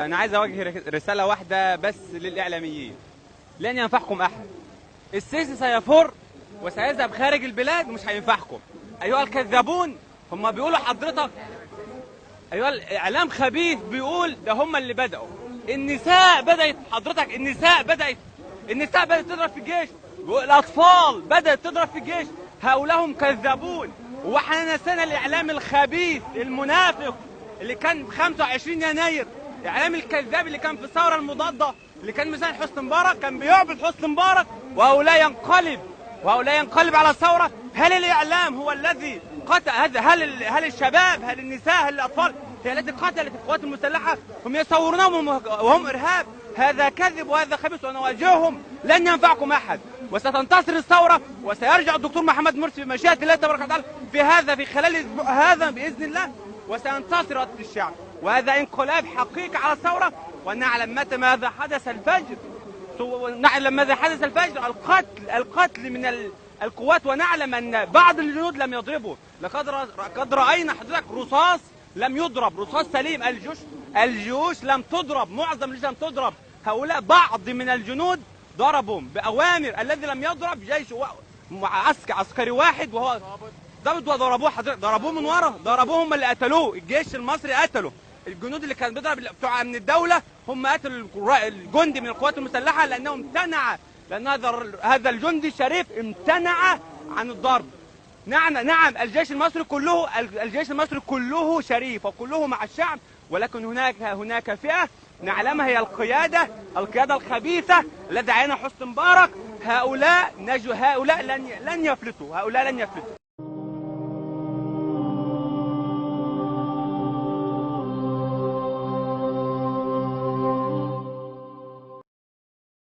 أنا عايز أوجه رسالة واحدة بس للإعلاميين. لن ينفعكم أحد. السيسي سيفر وسيذهب خارج البلاد ومش هينفعكم. أيها الكذابون، هم بيقولوا حضرتك أيها الإعلام خبيث بيقول ده هم اللي بدأوا. النساء بدأت حضرتك، النساء بدأت تضرب في الجيش، الأطفال بدأت تضرب في الجيش. هؤلاء هم كذابون. واحنا نسينا الإعلام الخبيث المنافق اللي كان في 25 يناير، الإعلام الكذاب اللي كان في الثورة المضادة، اللي كان ميزان حسني مبارك، كان بيعبد حسني مبارك وهؤلاء ينقلب على الثورة. هل الإعلام هو الذي قتل؟ هل الشباب، هل النساء، هل الأطفال هي التي قتلت القوات المسلحة؟ هم يصورونهم وهم إرهاب. هذا كذب وهذا خبيث، ونواجههم. لن ينفعكم أحد، وستنتصر الثورة، وسيرجع الدكتور محمد مرسي بمشيئة الله تبارك وتعالى في خلال الأسبوع هذا بإذن الله، وسينتصر إرادة الشعب. وهذا انقلاب حقيقي على الثورة. ونعلم متى ماذا حدث الفجر، القتل من القوات. ونعلم أن بعض الجنود لم يضربوا. لقد رأينا حضرتك رصاص لم يضرب، رصاص سليم. الجيوش لم تضرب، معظم الجيوش لم تضرب. هؤلاء بعض من الجنود ضربوا بأوامر. الذي لم يضرب جيش عسكري واحد وهو ضابط، وضربوه حضرتك، ضربوه من ورا، ضربوهم اللي قتلوه. الجيش المصري قتله. الجنود اللي كان بيضرب بتوع من الدولة هم قتلوا الجندي من القوات المسلحة، لأن هذا الجندي شريف امتنع عن الضرب. نعم الجيش المصري كله شريف وكله مع الشعب، ولكن هناك فئة نعلمها هي القيادة الخبيثة الذي عينها حسني مبارك. هؤلاء لن يفلتوا.